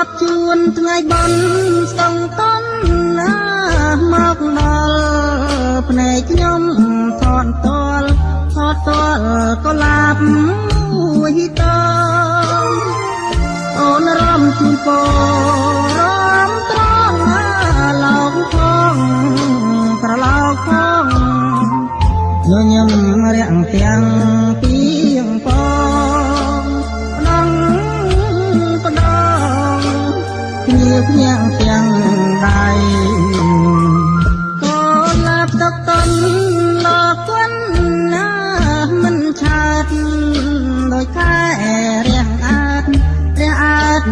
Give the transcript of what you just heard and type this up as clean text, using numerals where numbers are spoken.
បជួនថ្ងៃបន់ស្ទងតន់ណាមកដល់ភ្នែកខ្ញុំថតតល់កលាបមួយតអូនរំជូនពររំត្រង់លោកផងប្រឡោកផងញញឹមរាំងទាំងពីងពងដងភ្ញាក់ទាំងដៃ